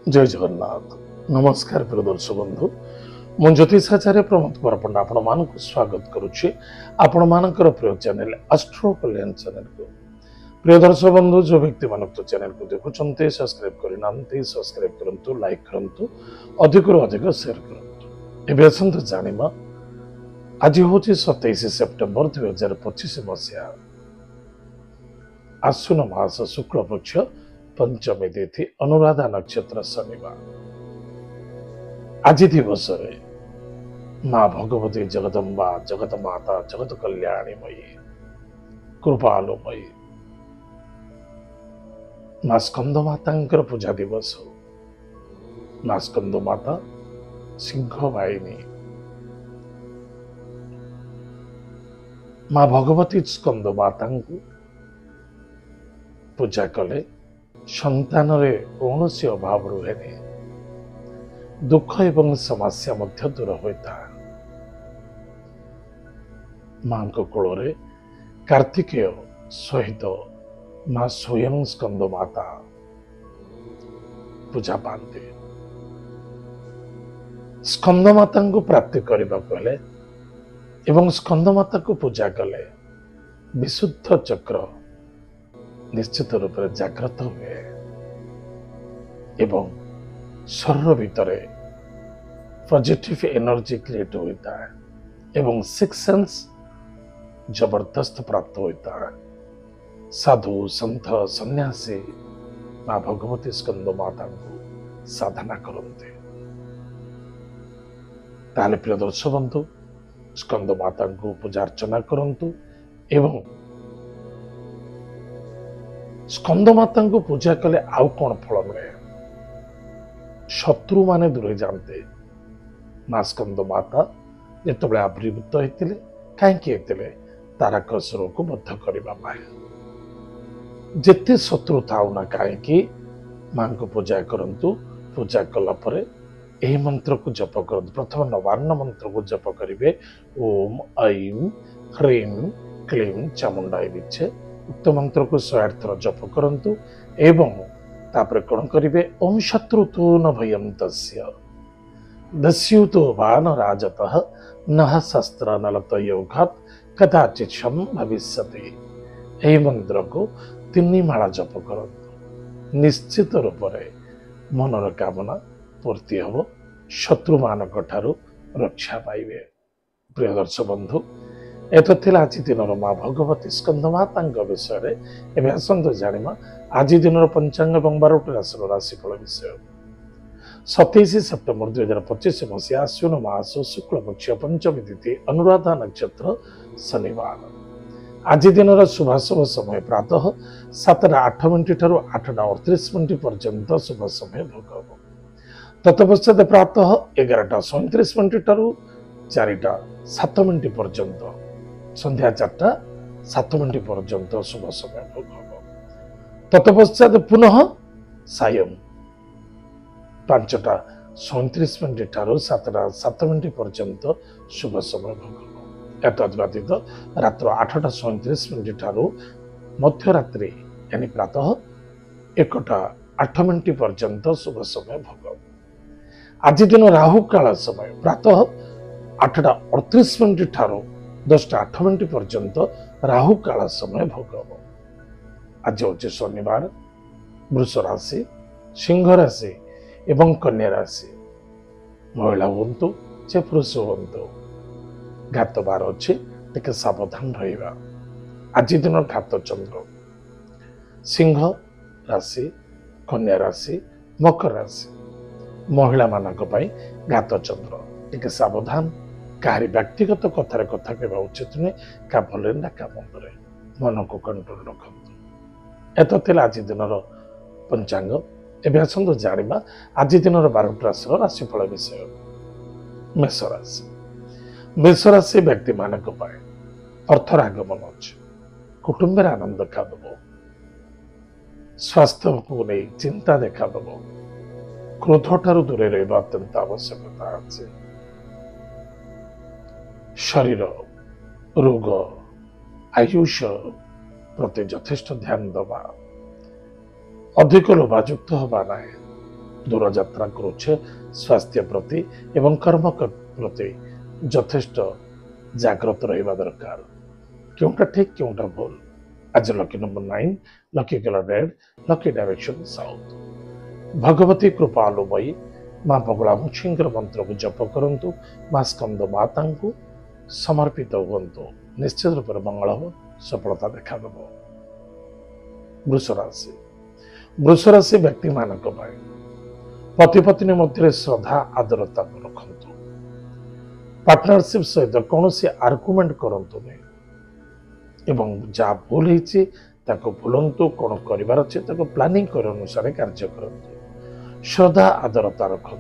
जय जगन्नाथ नमस्कार प्रिय दर्शक बंधु मु ज्योतिषाचार्य प्रमोद कुमार पंडा आपण मानक स्वागत करुच्ची आपण मानकर प्रिय चैनल एस्ट्रो कल्याण चैनल को प्रिय दर्शक बंधु जो व्यक्ति मान तो चैनल को देखुंते सब्सक्राइब करना सब्सक्राइब करंतु लाइक करंतु अधिक रु अधिक शेयर करंतु एबे असंत जानिमा आज होची 27 सेप्टेम्बर 2025 मसिया आश्विन मास शुक्ल पक्ष पंचमी तिथि अनुराधा नक्षत्र शनिवार आज दिवस माँ भगवती जगदम्बा जगत माता जगत कल्याणीमयी कृपालुमयी माँ स्कंद माता पूजा दिवस माँ स्कंद माता सिंह वाहिनी माँ भगवती स्कंद माता पूजा कले संतान रे कौन सी अभाव रुहे दुख एवं समस्या मध्य दूर होता मां को कोल कार्तिकेय सहित मां स्वयं स्कंद माता पूजा पाते स्कंद माता को प्राप्ति करने एवं स्कंद माता को पूजा कले विशुद्ध चक्र निश्चित रूप से जागृत हुए एवं शरीर भितर पॉजिटिव एनर्जी क्रिएट होता है एवं सिक्स सेंस जबरदस्त प्राप्त होता है। साधु संत सन्यासी माँ भगवती स्कंद माता को साधना करते ताले प्रिय दर्शक बंधु स्कंद माता को पूजा अर्चना करंतु एवं स्कंद माता को पूजा कले आउ कौन फल मिले शत्रु माने दूरे जानते माँ स्कंद माता जिते आविर्भूत होते कहीं तारकासुर को बद्ध करने जिते शत्रु थाउ ना कहीं माँ को पूजा करंतु पूजा कलापर यही मंत्र को जप कर प्रथम नवान्न मंत्र को जप करेंगे ओम ऐं ह्रीं क्लीं चामुंडाय विच्छे उक्त मंत्र को 100 थर जप करंतु एवं तापर कौन करेंगे ओम शत्रु तो न भयं तस्य दस्युतो वान राजतः नः शस्त्र नलत योगात् कदाचित क्षम भविष्यति यही मंत्र को 3 माला जप करंतु निश्चित रूप से मनर कामना पूर्ति हम शत्रु मानक ठारू रक्षा पाइबे। प्रिय दर्शक बंधु एतला आज दिन माँ भगवती स्कंद माता विषय एवं आसतु जाना आज दिन पंचांग और 12 राशि राशिफल विषय 27 सेप्टेम्बर 2025 मसीहा आश्विन मास शुक्ल पक्ष पंचमी तिथि अनुराधा नक्षत्र शनिवार आज दिन शुभाशुभ समय प्रातः 7:08 ठारू 8:38 पर्यंत शुभ समय भोग हम तत्पश्चात प्रातः 11:37 ठारू 4:07 पर्यंत संध्या 4:07 पर्यंत शुभ समय भोग हम तत्पश्चात पुनः सायं 5:37 ठारू 7:07 पर्यंत शुभ समय भोग हम एतद व्यतीत रात्र 8:37 ठारू मध्यरात्रि यानी प्रातः 1:08 पर्यंत शुभ समय भोग हम आज दिन राहु काल समय प्रातः 8:38 ठारू 10:08 पर्यंत राहु काल समय भोग हम आज हूँ शनिवार वृष राशि सिंह राशि एवं कन्या राशि महिला हूँ चे पुरुष हूँ घात बार अच्छे टे सावधान रहा आज दिन घात चंद्र सिंह राशि कन्या राशि मकर राशि महिला मानक घात चंद्र टे सावधान कहारी व्यक्तिगत कथार कथा कहवा उचित नुहे क्या भले ना क्या मंदे मन को कंट्रोल रखु एत आज दिन पंचांग एवं आसतु जाना आज दिन 12 राशि राशिफल विषय मेष राशि मेष राशि व्यक्ति मानक अर्थर आगमन अच्छे कुटुंब आनंद देखा दब स्वास्थ्य को नहीं चिंता देखा दब क्रोध ठारू दूरे रहा अत्यंत आवश्यकता अच्छे शरीर रोग आयुष प्रति यथेष्ट ध्यान दबा अधिक लोभायुक्त हवा ना दूरयात्रा करुछे स्वास्थ्य प्रति एवं कर्म प्रति यथेष्ट जागृत रहिबा दरकार क्योंटा ठीक क्योंटा भूल आज lucky number 9 lucky colour red lucky direction south Bhagavati कृपालुमयी माँ बगुलामुखींकर मंत्र को जप करंतु माँ स्कंद माता को समर्पित हुंतु निश्चित रूप से मंगल हो सफलता देखा देव वृष राशि व्यक्ति मानक पति पत्नी मध्य श्रद्धा आदरता रखु पार्टनरशिप सहित कौन आर्गुमेंट करतु एवं जहाँ भूल होती भूलु कौन कर प्लानिंग कर अनुसार कार्य करतु श्रद्धा आदरता रखु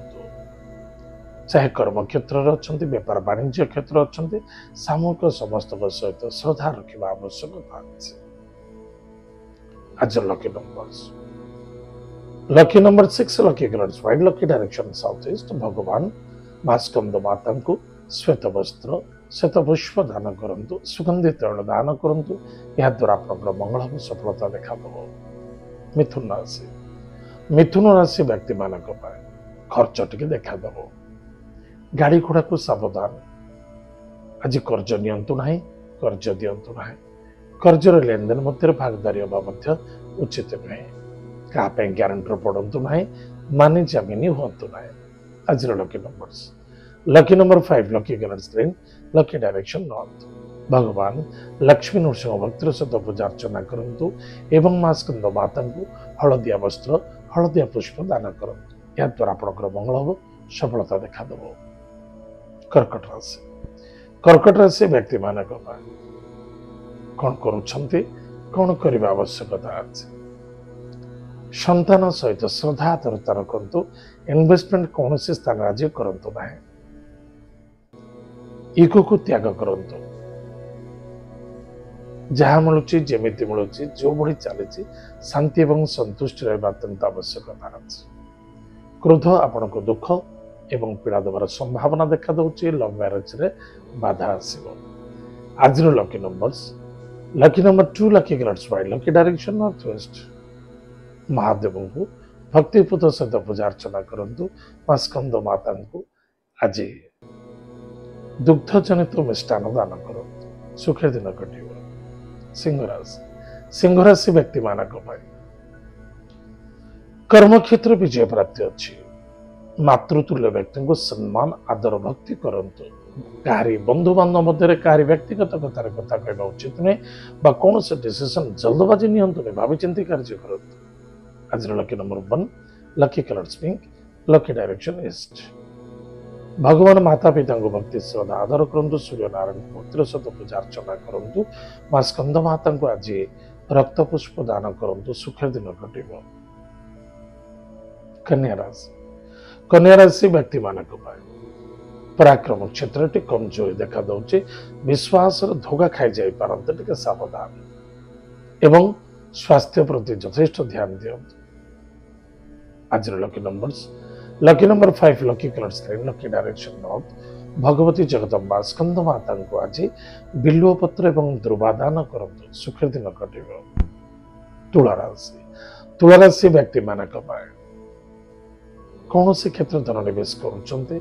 चाहे कर्म क्षेत्र अच्छा व्यापार वाणिज्य क्षेत्र अच्छा सामूहिक समस्त सहित श्रद्धा रखा आवश्यकता अच्छे आज lucky number 6 lucky colours white lucky direction south east भगवान माँ स्कंद माता को श्वेत वस्त्र श्वेत पुष्प दान करंतु सुगंधित तैल दान करंतु या द्वारा आपनकर मंगल हो सफलता देखा दब मिथुन राशि व्यक्ति मानक खर्च टिके देखा दब गाड़ी घोड़ा को सावधान आज कर्ज नियंतु नहीं कर्ज दियंतु नहीं कर्जर लेन देन मध्य भागदारी हवा उचित नुहे क्या ग्यारंटर पड़तु ना मानी जमीनी हूँ ना आज lucky number 5 lucky colour green lucky direction north भगवान लक्ष्मी नृसिंह भक्तिर सहित पूजा अर्चना करंतु एवं माँ स्कंद माता को हलदिया वस्त्र हलदिया पुष्प दान करंतु या द्वारा आपनकर मंगल हो सफलता देखा दब कर्कट राशि व्यक्ति मानक कौन करुछंती कौन करने आवश्यकता अच्छे संतान सहित श्रद्धा आदरता रखु इन्वेस्टमेंट कौन से स्थान आज करंतु ना इगो को त्याग करंतु जहाँ मिलूँ जमी मिलूँ जो भाई चली शांति एवं संतुष्टि रहा अत्यंत आवश्यकता अच्छे क्रोध आपण को दुख एवं पीड़ा देवार संभावना देखा दूसरी लव मैरेज रे बाधा आसव आज lucky number 2 lucky colours white lucky direction north west Mahadev को भक्तिपूत सहित पूजा अर्चना करंतु माँ स्कंद माता को आज दुग्ध जनित मिष्टान दान करंतु सुखे दिन कटिव सिंह राशि व्यक्ति मानक कर्म क्षेत्र विजय प्राप्ति अच्छी मातृतुल्य व्यक्ति को सम्मान आदर भक्ति करंतु कहारी बंधु बांधव मध्य कहारी व्यक्तिगत कथार कथा कहवा उचित नुहे कौन से डिसीजन जल्दबाजी नियंतु भावी चिंती कार्य करंतु आज lucky number 1 lucky colours pink lucky direction east भगवान माता पिता को भक्ति श्रद्धा आदर करंतु सूर्य नारायण भक्तिर सहित पूजा अर्चना करंतु माँ स्कंद माता को आज रक्त पुष्प दान करंतु सुखे दिन कटिव कन्या राशि व्यक्ति मानक पराक्रम क्षेत्र कमजोरी देखा दौचे विश्वास धोखा खाई जाई पारंते टिके सावधान एवं स्वास्थ्य प्रति यथेष्ट ध्यान दियंतु आज lucky number 5 lucky colours green lucky direction north Bhagavati Jagadamba Skanda Mata को आज बिल्व पत्र एवं द्रुबादान करंतु सुखे दिन कटिव तुला राशि व्यक्ति मानक कौन से क्षेत्र धन निवेश करुँचे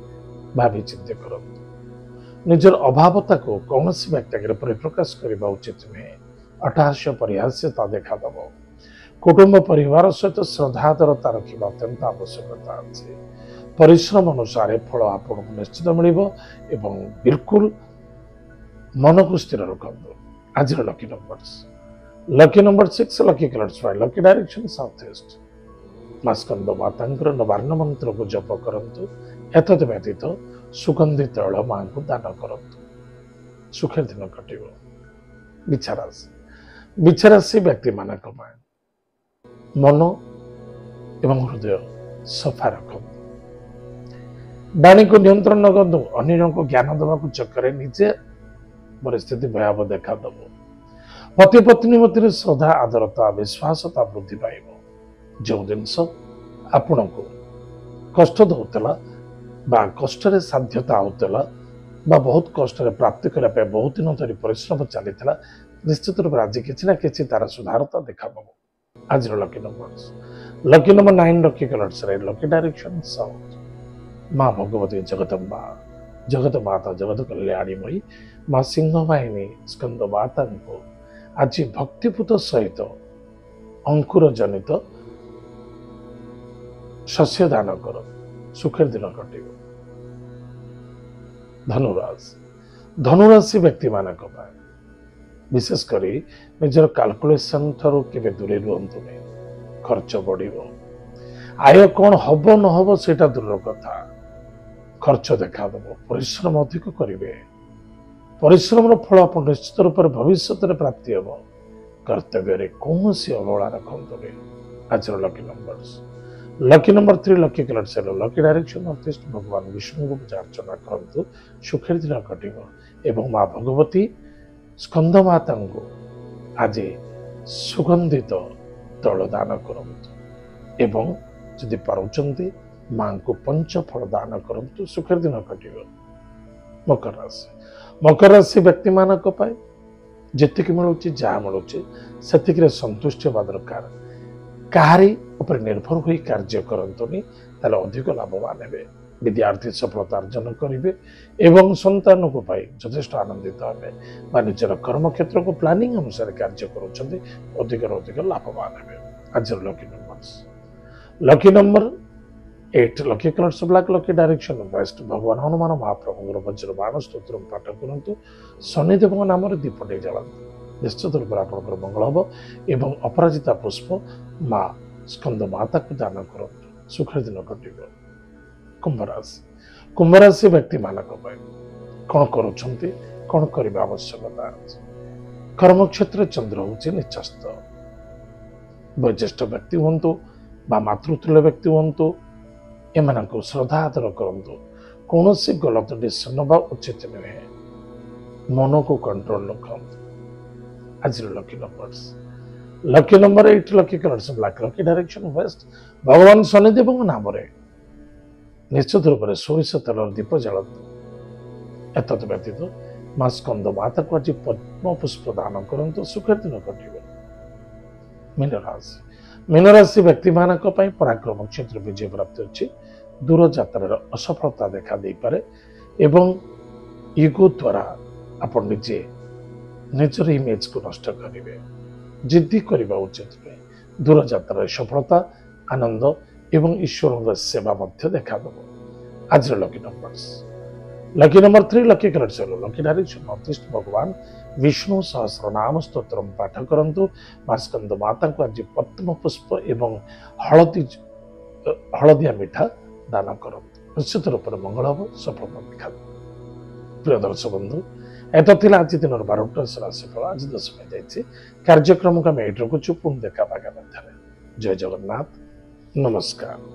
भावी चिंता करंतु निजर अभावता को कौन सी व्यक्ति परिप्रकाश करने उचित नुहे अटहास्य परिहास्यता देखा दब कुटुंब परिवार सहित श्रद्धादरता रखा अत्यंत आवश्यकता अच्छे परिश्रम अनुसार फल आपको निश्चित मिल बिल्कुल मन को स्थिर रखु आज lucky number 6 lucky colours white lucky direction south east माँ स्कंद माता नवार्ण मंत्र को जप करंतु एतद व्यतीत सुगंधित तैल माँ को दान करंतु सुखे दिन कटिव बिछाराशि व्यक्ति मानक मन एवं हृदय सफा रखु वाणी को नियंत्रण न करूँ अन्य को ज्ञान देवा चक्कर निजे परिस्थिति भयावह देखा दब पति पत्नी मध्य श्रद्धा आदरता विश्वासता वृद्धि पाइब जो जिनस आपण को कष्ट दौला कष्ट साध्यता होता बहुत कष्ट प्राप्ति करने बहुत दिन धरी परिश्रम चली निश्चित रूप आज कि तार सुधारता देखा आज lucky number 9 lucky colours red lucky direction south माँ भगवती जगदम्बा जगत माता जगत कल्याणीमयी माँ सिंहवाहिनी स्कंद माता को आज भक्तिपूत सहित अंकुर जनित शस्य दान कर सुखेर दिन कटे धनुराशि व्यक्ति मान विशेषकर निजर काल्कुलेसन ठारू केबे दूरे रुहतु नहीं खर्च बढ़ आय कौन हम न हम से दूर कथा खर्च देखा परिश्रम अधिक करेंगे परिश्रम फल आप निश्चित रूप से भविष्य में प्राप्ति हम कर्तव्य कौन सी अवहेला रखते आज लकी नंबर 3 लकी कलर से लकी डायरेक्शन नॉर्थ ईस्ट भगवान विष्णु को पूजा अर्चना करंतु सुखेर दिन कटिबो एवं माँ भगवती स्कंद माता को आज सुगंधित तैल दान करंतु एवं जदि पारुचंती मां को पंच फल दान करंतु सुखेर दिन कटिबो मकर राशि व्यक्ति मानक पाए जेतिक मिलूँ जहाँ मिलूँ से संतुष्ट होगा दरकार कहारी उपर निर्भर हो कार्य करतुनि अधिक लाभवान हे विद्यार्थी सफलता अर्जन करेंगे एवं संतान को पाई यथेष्ट आनंदित हे निजर कर्म क्षेत्र को प्लानिंग अनुसार कार्य अधिक लाभवान हे आज lucky number 8 lucky colours black lucky direction waste भगवान हनुमान महाप्रभु वज्र बाण स्तोत्र पाठ करूँ शनिदेव नाम दीपटे जलांतु निश्चित रूप से आपंकर मंगल हम एवं अपराजिता पुष्प माँ स्कंद माता को दान करूँ सुखर दिन कटे कुंभराशि व्यक्ति मानक कौन कौन करने आवश्यकता कर्म क्षेत्र चंद्र हूँ निचस्त वयोज्येष्ठ व्यक्ति हूँ मातृतुल्य व्यक्ति हूँ एम श्रद्धा आदर करूँ कौन सी गलत डिसीजन ना उचित नुहे मन को कंट्रोल रखु आज lucky number 8 lucky colours black lucky direction waste भगवान शनिदेव नाम निश्चित रूप से सोरिष तेल दीप जलांतु एतद व्यतीत माँ स्कंद माता को आज पद्म पुष्प दान करंतु सुखेर दिन कटे मीनराशि व्यक्ति मानक पराक्रम क्षेत्र विजय प्राप्ति अच्छी दूर यात्रा असफलता देखा दे पारे एवं ईगो द्वारा आप निजे निजर इमेज को नष्ट करेंगे जिद्दी करने उचित नुहे दूर यात्रा सफलता आनंद एवं ईश्वर सेवा देखा आज लकी नंबर 3 लकी कलर से लकी डायरेक्शन नॉर्थ ईस्ट भगवान विष्णु सहस्र नाम स्तोत्र पाठ करूँ माँ स्कंद माता को आज पद्म पुष्प एवं हलदिया मिठा दान करूँ निश्चित रूप से मंगल हम सफलता देखा प्रिय दर्शक बंधु एत आज दिन 12टा राशिफल आज 10 जाइए कार्यक्रम को आम ये रखुचु पुणी देखा आगामी जय जगन्नाथ नमस्कार।